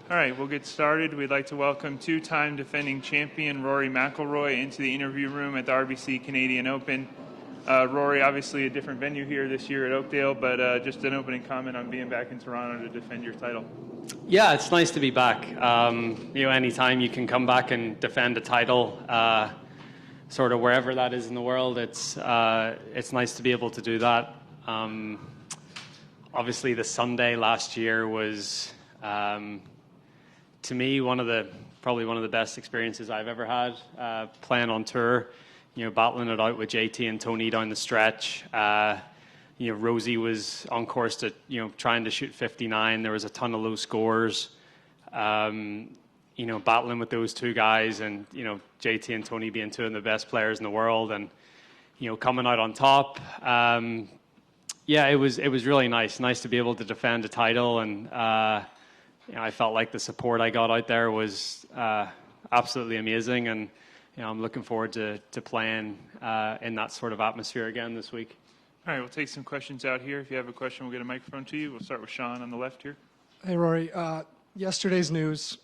All right, we'll get started. We'd like to welcome two-time defending champion Rory McIlroy into the interview room at the RBC Canadian Open. Rory, obviously a different venue here this year at Oakdale, but just an opening comment on being back in Toronto to defend your title. Yeah, it's nice to be back. Anytime you can come back and defend a title, sort of wherever that is in the world, it's nice to be able to do that. Obviously, the Sunday last year was, to me, probably one of the best experiences I've ever had playing on tour. Battling it out with JT and Tony down the stretch. Rosie was on course to, trying to shoot 59. There was a ton of low scores. Battling with those two guys and, JT and Tony being two of the best players in the world and, coming out on top. It was really nice to be able to defend a title. And, I felt like the support I got out there was absolutely amazing. And, I'm looking forward to playing in that sort of atmosphere again this week. All right, we'll take some questions out here. If you have a question, we'll get a microphone to you. We'll start with Sean on the left here. Hey, Rory. Yesterday's news,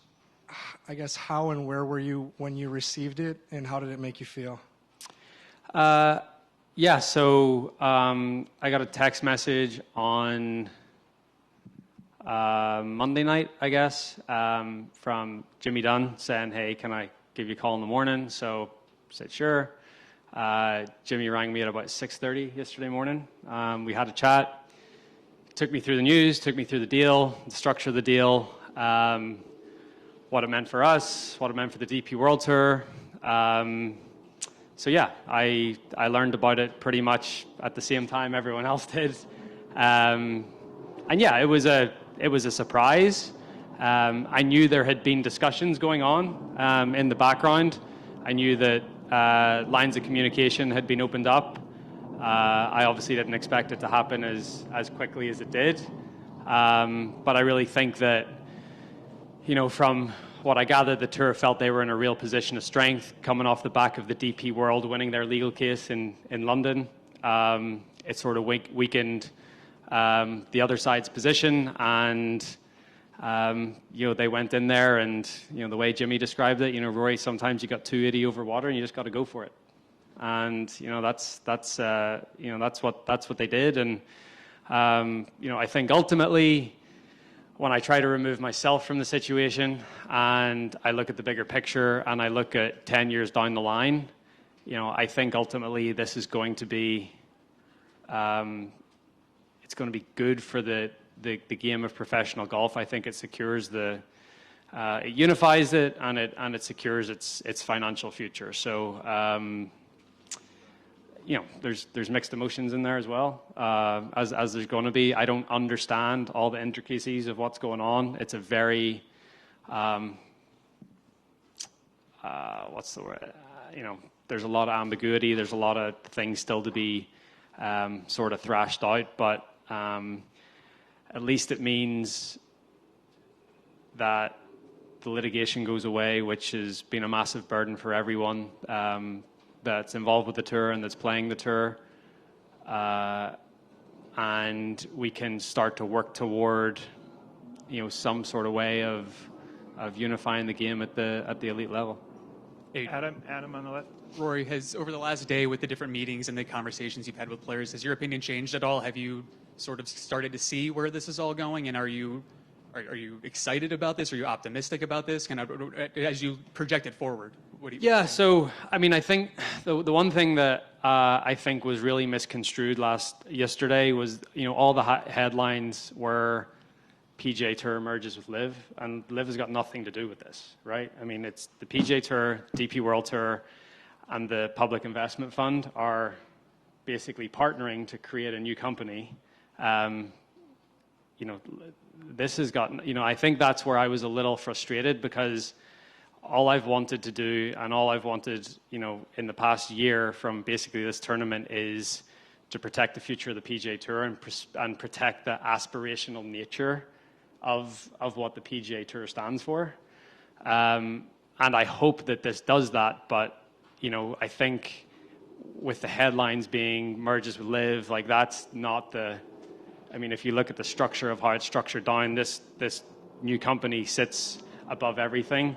I guess, how and where were you when you received it, and how did it make you feel? So I got a text message on Monday night, I guess, from Jimmy Dunn saying, hey, can I give you a call in the morning? So I said, sure. Jimmy rang me at about 6:30 yesterday morning. We had a chat. Took me through the news, took me through the deal, the structure of the deal, what it meant for us, what it meant for the DP World Tour. I learned about it pretty much at the same time everyone else did. It was a surprise. I knew there had been discussions going on in the background. I knew that lines of communication had been opened up. I obviously didn't expect it to happen as quickly as it did. But I really think that, from what I gathered, the tour felt they were in a real position of strength coming off the back of the DP World winning their legal case in London. It sort of weakened the other side's position, and they went in there, and the way Jimmy described it, Rory, sometimes you got 280 over water and you just got to go for it. And that's what they did. And I think ultimately, when I try to remove myself from the situation and I look at the bigger picture and I look at 10 years down the line, I think ultimately this is going to be it's going to be good for the game of professional golf. I think it secures it unifies it, and it secures its financial future. So there's mixed emotions in there as well, as there's going to be. I don't understand all the intricacies of what's going on. It's a very what's the word? There's a lot of ambiguity. There's a lot of things still to be sort of thrashed out, but at least it means that the litigation goes away, which has been a massive burden for everyone that's involved with the tour and that's playing the tour. And we can start to work toward, some sort of way of unifying the game at the elite level. Hey, Adam on the left. Rory, has over the last day with the different meetings and the conversations you've had with players, has your opinion changed at all? Have you sort of started to see where this is all going, and are you excited about this? Are you optimistic about this? As you project it forward, what do you? Yeah, so I think the one thing that I think was really misconstrued yesterday was all the headlines were PGA Tour merges with LIV, and LIV has got nothing to do with this, right? I mean, it's the PGA Tour, DP World Tour, and the Public Investment Fund are basically partnering to create a new company. This has gotten, I think that's where I was a little frustrated, because all I've wanted to do and all I've wanted, in the past year from basically this tournament is to protect the future of the PGA Tour and protect the aspirational nature of what the PGA Tour stands for. And I hope that this does that, but, I think with the headlines being merges with LIV, like that's not if you look at the structure of how it's structured down, this new company sits above everything.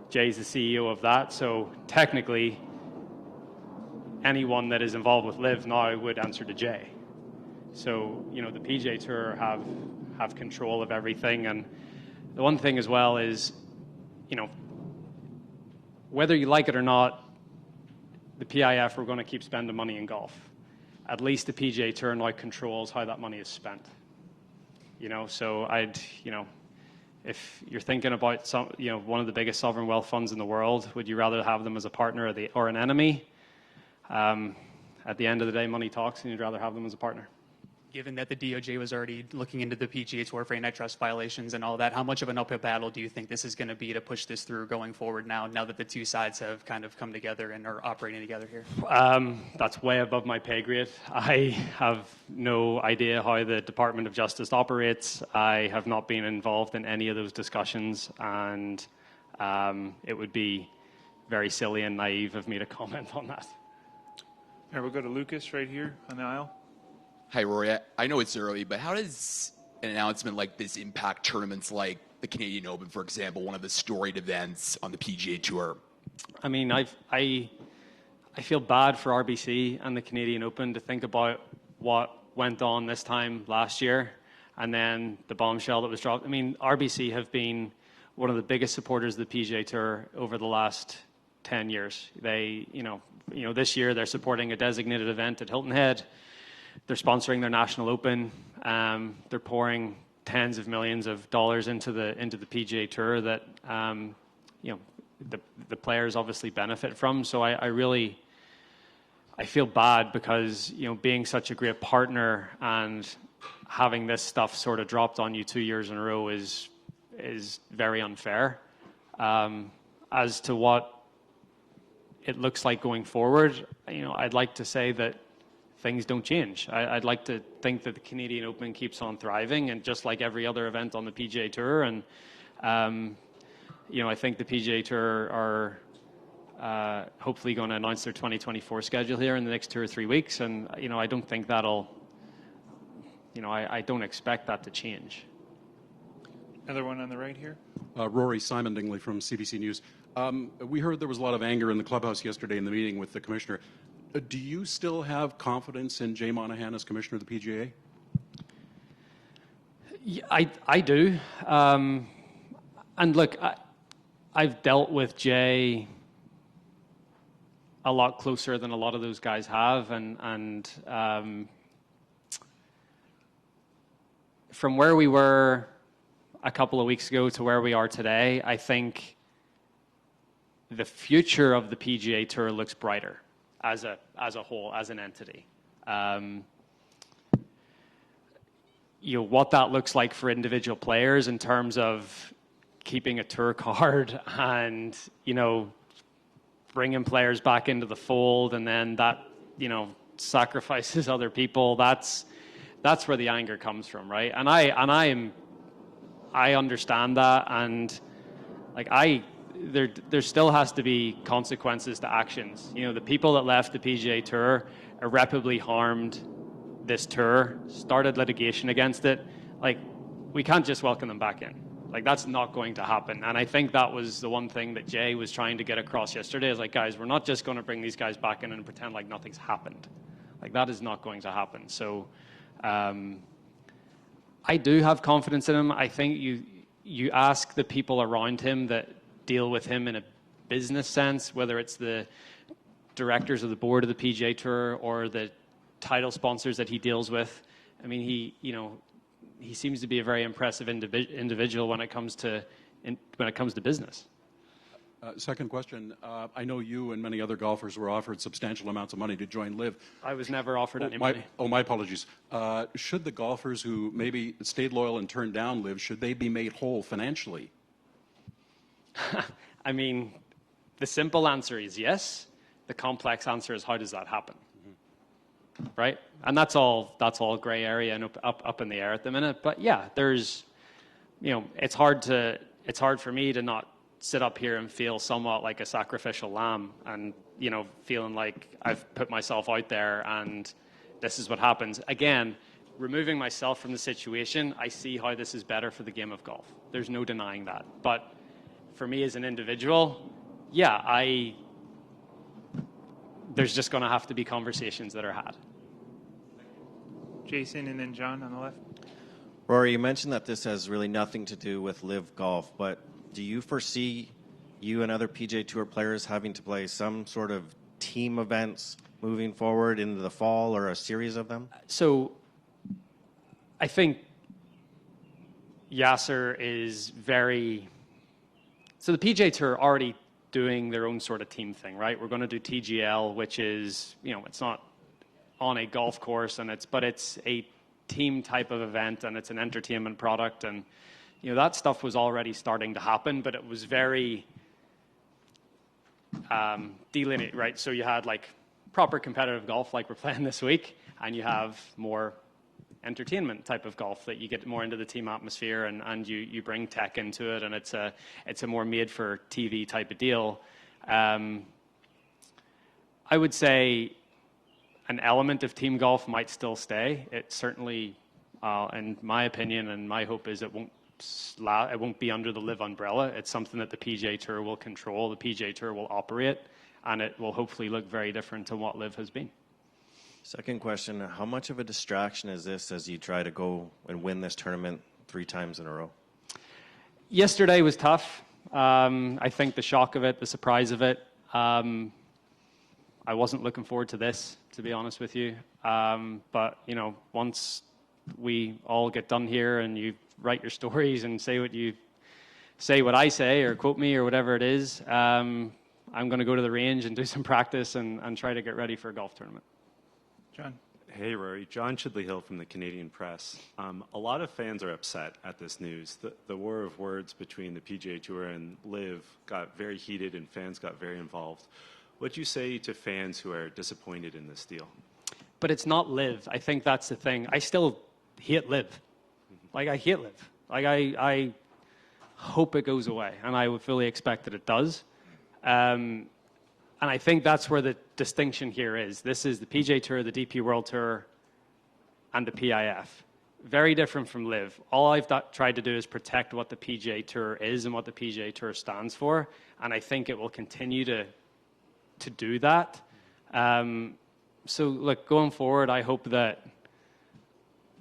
Jay's the CEO of that, so technically anyone that is involved with LIV now would answer to Jay. So, you know, the PGA Tour have control of everything. And the one thing as well is, you know, whether you like it or not, the PIF are going to keep spending money in golf. At least the PGA Tour now controls how that money is spent. You know, so if you're thinking about one of the biggest sovereign wealth funds in the world, would you rather have them as a partner or an enemy? At the end of the day, money talks, and you'd rather have them as a partner. Given that the DOJ was already looking into the PGA Tour for antitrust violations and all that, how much of an uphill battle do you think this is going to be to push this through going forward now that the two sides have kind of come together and are operating together here? That's way above my pay grade. I have no idea how the Department of Justice operates. I have not been involved in any of those discussions, and it would be very silly and naive of me to comment on that. All right, we'll go to Lucas right here on the aisle. Hi, Rory. I know it's early, but how does an announcement like this impact tournaments like the Canadian Open, for example, one of the storied events on the PGA Tour? I mean, I feel bad for RBC and the Canadian Open to think about what went on this time last year and then the bombshell that was dropped. I mean, RBC have been one of the biggest supporters of the PGA Tour over the last 10 years. They, you know, this year they're supporting a designated event at Hilton Head. They're sponsoring their National Open. They're pouring tens of millions of dollars into the PGA Tour that the players obviously benefit from. So I feel bad because, you know, being such a great partner and having this stuff sort of dropped on you 2 years in a row is very unfair. As to what it looks like going forward, you know, I'd like to say that things don't change. I'd like to think that the Canadian Open keeps on thriving, and just like every other event on the PGA Tour. And I think the PGA Tour are hopefully going to announce their 2024 schedule here in the next 2 or 3 weeks, and I don't think that'll. I don't expect that to change. Another one on the right here. Rory, Simon Dingley from CBC News. We heard there was a lot of anger in the clubhouse yesterday in the meeting with the commissioner. Do you still have confidence in Jay Monahan as commissioner of the PGA? Yeah, I do. And look, I've dealt with Jay a lot closer than a lot of those guys have, and from where we were a couple of weeks ago to where we are today, I think the future of the PGA Tour looks brighter as a whole, as an entity. What that looks like for individual players in terms of keeping a tour card and, bringing players back into the fold, and then that, sacrifices other people. That's where the anger comes from, right? And I understand that, and there still has to be consequences to actions. The people that left the PGA Tour irreparably harmed this tour, started litigation against it. We can't just welcome them back in. That's not going to happen. And I think that was the one thing that Jay was trying to get across yesterday is guys, we're not just going to bring these guys back in and pretend like nothing's happened. That is not going to happen. So I do have confidence in him. I think you ask the people around him that deal with him in a business sense, whether it's the directors of the board of the PGA Tour or the title sponsors that he deals with. I mean, he seems to be a very impressive individual when it comes to business. Second question. I know you and many other golfers were offered substantial amounts of money to join LIV. I was never offered any money. My apologies. Should the golfers who maybe stayed loyal and turned down LIV, should they be made whole financially? I mean, the simple answer is yes. The complex answer is how does that happen? Mm-hmm. Right? And that's all gray area and up in the air at the minute. But yeah, there's, it's hard for me to not sit up here and feel somewhat like a sacrificial lamb and, feeling like I've put myself out there and this is what happens. Again, removing myself from the situation, I see how this is better for the game of golf. There's no denying that. But for me as an individual, yeah, there's just going to have to be conversations that are had. Jason and then John on the left. Rory, you mentioned that this has really nothing to do with LIV Golf, but do you foresee you and other PGA Tour players having to play some sort of team events moving forward into the fall, or a series of them? So I think Yasser is very... So the PGA Tour are already doing their own sort of team thing, right? We're going to do TGL, which is, it's not on a golf course, but it's a team type of event, and it's an entertainment product, and that stuff was already starting to happen, but it was very delineated, right? So you had like proper competitive golf like we're playing this week, and you have more entertainment type of golf that you get more into the team atmosphere, and you bring tech into it, and it's a more made for TV type of deal. I would say an element of team golf might still stay. It certainly, in my opinion and my hope, is it won't be under the LIV umbrella. It's something that the PGA Tour will control, the PGA Tour will operate, and it will hopefully look very different to what LIV has been. Second question, how much of a distraction is this as you try to go and win this tournament 3 times in a row? Yesterday was tough. I think the shock of it, the surprise of it, I wasn't looking forward to this, to be honest with you. But, once we all get done here and you write your stories and say what I say or quote me or whatever it is, I'm going to go to the range and do some practice and try to get ready for a golf tournament. John. Hey, Rory. John Chidley-Hill from the Canadian Press. A lot of fans are upset at this news. The war of words between the PGA Tour and LIV got very heated and fans got very involved. What do you say to fans who are disappointed in this deal? But it's not LIV. I think that's the thing. I still hate LIV. Like, I hate LIV. Like, I hope it goes away, and I would fully expect that it does. And I think that's where the distinction here is. This is the PGA Tour, the DP World Tour, and the PIF. Very different from LIV. All I've tried to do is protect what the PGA Tour is and what the PGA Tour stands for, and I think it will continue to do that. So, look, going forward, I hope that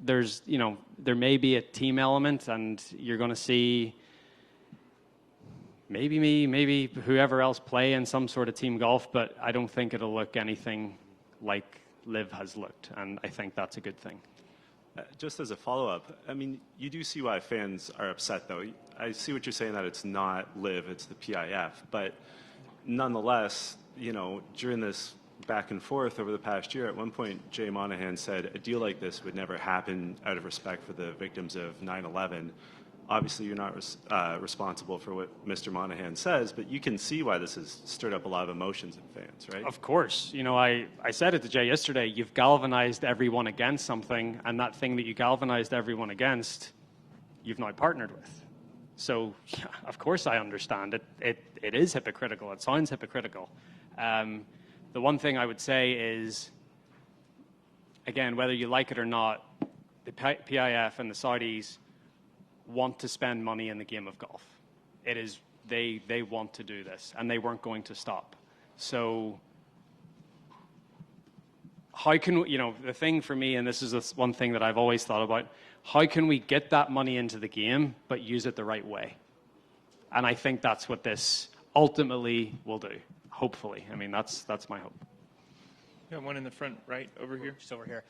there's, there may be a team element, and you're going to see maybe me, maybe whoever else play in some sort of team golf, but I don't think it'll look anything like LIV has looked, and I think that's a good thing. Just as a follow-up, I mean, you do see why fans are upset, though. I see what you're saying, that it's not LIV, it's the PIF, but nonetheless, during this back and forth over the past year, at one point, Jay Monahan said a deal like this would never happen out of respect for the victims of 9/11. Obviously, you're not responsible for what Mr. Monahan says, but you can see why this has stirred up a lot of emotions in fans, right? Of course. I said it to Jay yesterday, you've galvanized everyone against something, and that thing that you galvanized everyone against, you've now partnered with. So, yeah, of course I understand. It is hypocritical. It sounds hypocritical. The one thing I would say is, again, whether you like it or not, the PIF and the Saudis want to spend money in the game of golf. It is they want to do this, and they weren't going to stop. So how can the thing for me, and this is one thing that I've always thought about, how can we get that money into the game but use it the right way? And I think that's what this ultimately will do. Hopefully. I mean, that's my hope. Got one in the front right over here. Just over here.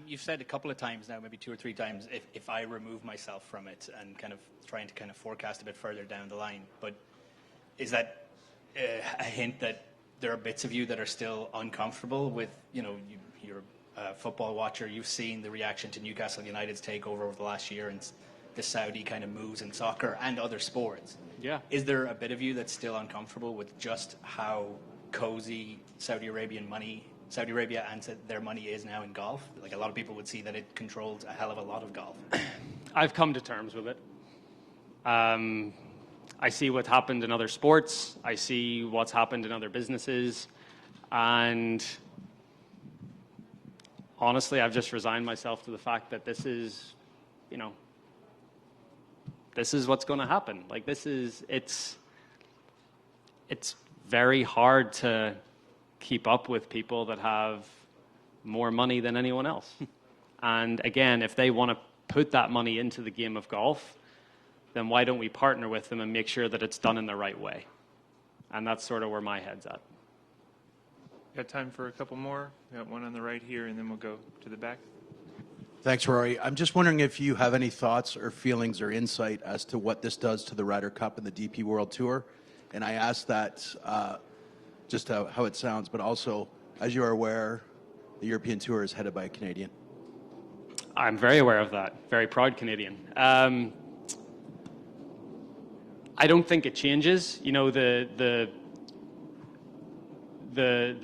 You've said a couple of times now, maybe 2 or 3 times, if I remove myself from it, and kind of trying to kind of forecast a bit further down the line. But is that a hint that there are bits of you that are still uncomfortable with, you're a football watcher, you've seen the reaction to Newcastle United's takeover over the last year and the Saudi kind of moves in soccer and other sports. Yeah. Is there a bit of you that's still uncomfortable with just how cozy Saudi Arabia and their money is now in golf? Like, a lot of people would see that it controls a hell of a lot of golf. I've come to terms with it. I see what happened in other sports. I see what's happened in other businesses. And honestly, I've just resigned myself to the fact that this is what's going to happen. Like, it's very hard to keep up with people that have more money than anyone else. And again, if they want to put that money into the game of golf, then why don't we partner with them and make sure that it's done in the right way? And that's sort of where my head's at. Got time for a couple more? We got one on the right here, and then we'll go to the back. Thanks, Rory. I'm just wondering if you have any thoughts or feelings or insight as to what this does to the Ryder Cup and the DP World Tour. And I ask that just how it sounds, but also, as you are aware, the European Tour is headed by a Canadian. I'm very aware of that. Very proud Canadian. I don't think it changes. You know, the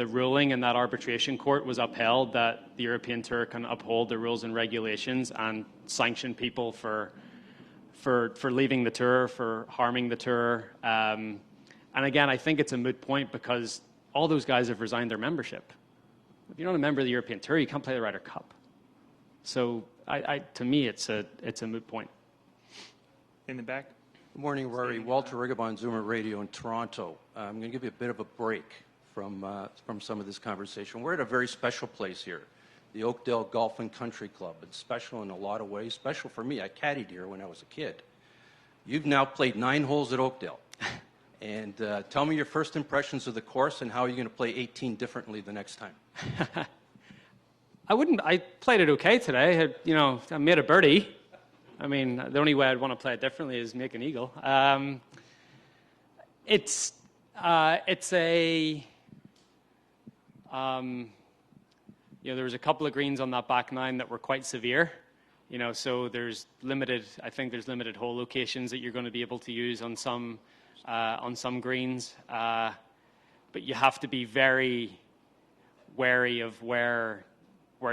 ruling in that arbitration court was upheld that the European Tour can uphold the rules and regulations and sanction people for leaving the tour, for harming the tour. And again, I think it's a moot point because all those guys have resigned their membership. If you're not a member of the European Tour, you can't play the Ryder Cup. So to me, it's a moot point. In the back. Good morning, Rory. Walter Rigobon, Zoomer Radio in Toronto. I'm going to give you a bit of a break from some of this conversation. We're at a very special place here, the Oakdale Golf and Country Club. It's special in a lot of ways. Special for me. I caddied here when I was a kid. You've now played 9 holes at Oakdale. And tell me your first impressions of the course and how you're going to play 18 differently the next time. I played it okay today. I made a birdie. I mean, the only way I'd want to play it differently is make an eagle. It's a... there was a couple of greens on that back 9 that were quite severe. So there's limited hole locations that you're going to be able to use on some greens. But you have to be very wary of where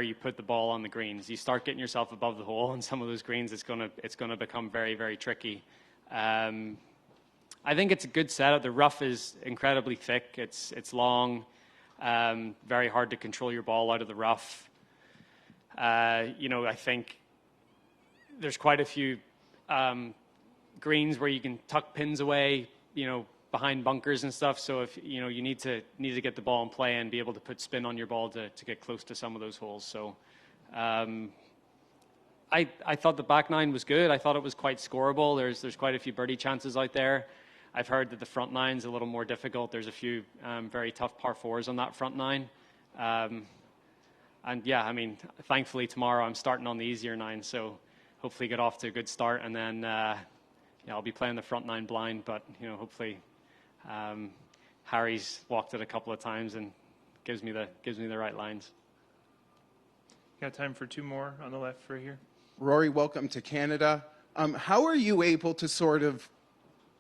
you put the ball on the greens. You start getting yourself above the hole on some of those greens, it's going to become very, very tricky. I think it's a good setup. The rough is incredibly thick. It's long. Very hard to control your ball out of the rough. I think there's quite a few greens where you can tuck pins away, behind bunkers and stuff. So if you need to get the ball in play and be able to put spin on your ball to get close to some of those holes. So I thought the back 9 was good. I thought it was quite scoreable. There's quite a few birdie chances out there. I've heard that the front 9's a little more difficult. There's a few very tough par 4s on that front 9. And yeah, I mean, thankfully tomorrow I'm starting on the easier 9, so hopefully get off to a good start, and then I'll be playing the front 9 blind, but hopefully Harry's walked it a couple of times and gives me the right lines. Got time for 2 more on the left for here. Rory, welcome to Canada. How are you able to sort of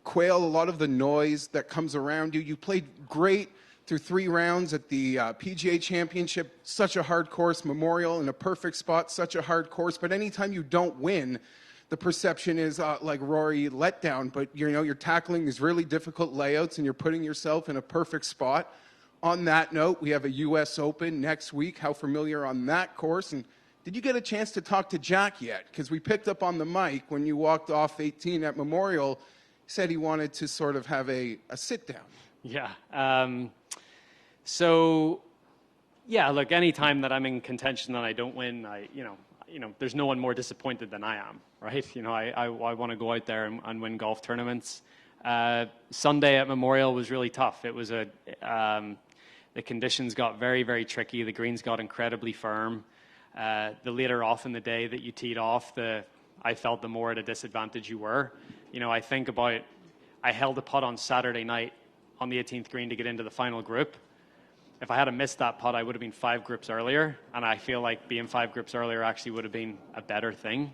quail a lot of the noise that comes around you? You played great through 3 rounds at the PGA Championship, such a hard course, Memorial in a perfect spot, such a hard course, but anytime you don't win, the perception is like Rory let down, but you're tackling these really difficult layouts and you're putting yourself in a perfect spot. On that note, we have a U.S. Open next week. How familiar on that course? And did you get a chance to talk to Jack yet? Because we picked up on the mic when you walked off 18 at Memorial. He said he wanted to sort of have a sit down. Yeah. Look, any time that I'm in contention and I don't win, there's no one more disappointed than I am, right? I want to go out there and win golf tournaments. Sunday at Memorial was really tough. It was the conditions got very, very tricky. The greens got incredibly firm. The later off in the day that you teed off, I felt the more at a disadvantage you were. I think about, I held a putt on Saturday night on the 18th green to get into the final group. If I had missed that putt, I would have been 5 grips earlier, and I feel like being 5 grips earlier actually would have been a better thing.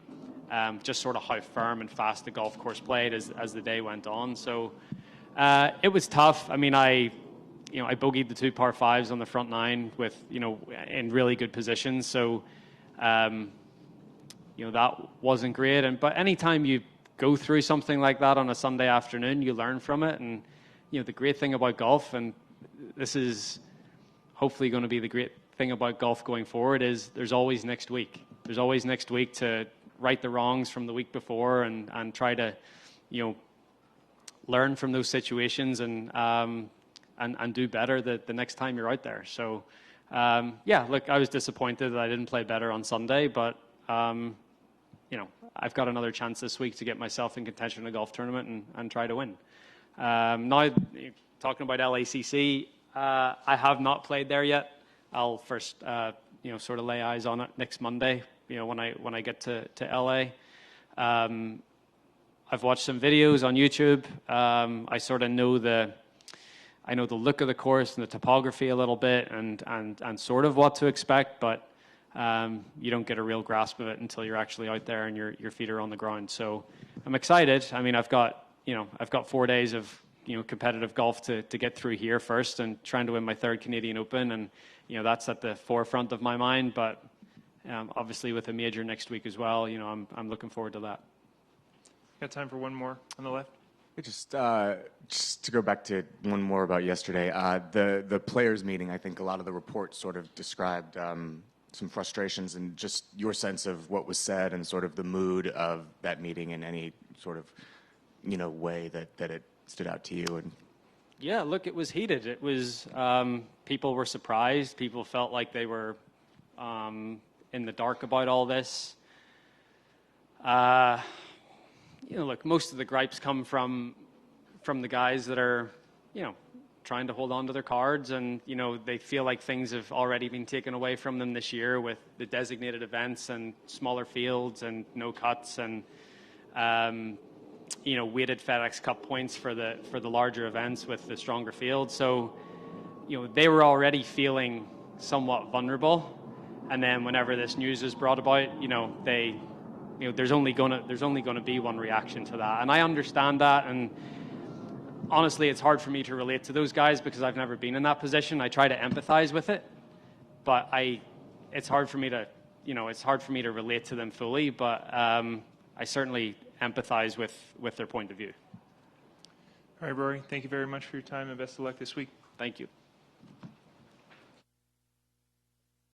Just sort of how firm and fast the golf course played as the day went on. So it was tough. I mean, I bogeyed the 2 par 5s on the front 9 with, in really good positions. So, that wasn't great. But anytime you go through something like that on a Sunday afternoon, you learn from it. And, the great thing about golf, and this is hopefully going to be the great thing about golf going forward is there's always next week. There's always next week to right the wrongs from the week before and try to, learn from those situations and do better the next time you're out there. So, look, I was disappointed that I didn't play better on Sunday, but, I've got another chance this week to get myself in contention in a golf tournament and try to win. Now, talking about LACC, I have not played there yet. I'll first, sort of lay eyes on it next Monday, when I get to LA. I've watched some videos on YouTube. I sort of know the look of the course and the topography a little bit and sort of what to expect, but you don't get a real grasp of it until you're actually out there and your feet are on the ground. So I'm excited. I mean, I've got 4 days of competitive golf to get through here first and trying to win my third Canadian Open, and that's at the forefront of my mind. But obviously with a major next week as well, I'm looking forward to that. Got time for one more on the left. Just to go back to one more about yesterday, the players' meeting. I think a lot of the reports sort of described some frustrations and just your sense of what was said and sort of the mood of that meeting in any sort of way that it stood out to you. And yeah, look, it was heated. It was people were surprised. People felt like they were in the dark about all this. Look, most of the gripes come from the guys that are, trying to hold on to their cards, and, they feel like things have already been taken away from them this year with the designated events and smaller fields and no cuts and, weighted FedEx Cup points for the larger events with the stronger field. So, they were already feeling somewhat vulnerable. And then whenever this news is brought about, there's only gonna be one reaction to that, and I understand that. And honestly, it's hard for me to relate to those guys because I've never been in that position. I try to empathize with it, but it's hard for me to relate to them fully. But I certainly empathize with their point of view. All right, Rory, thank you very much for your time and best of luck this week. Thank you.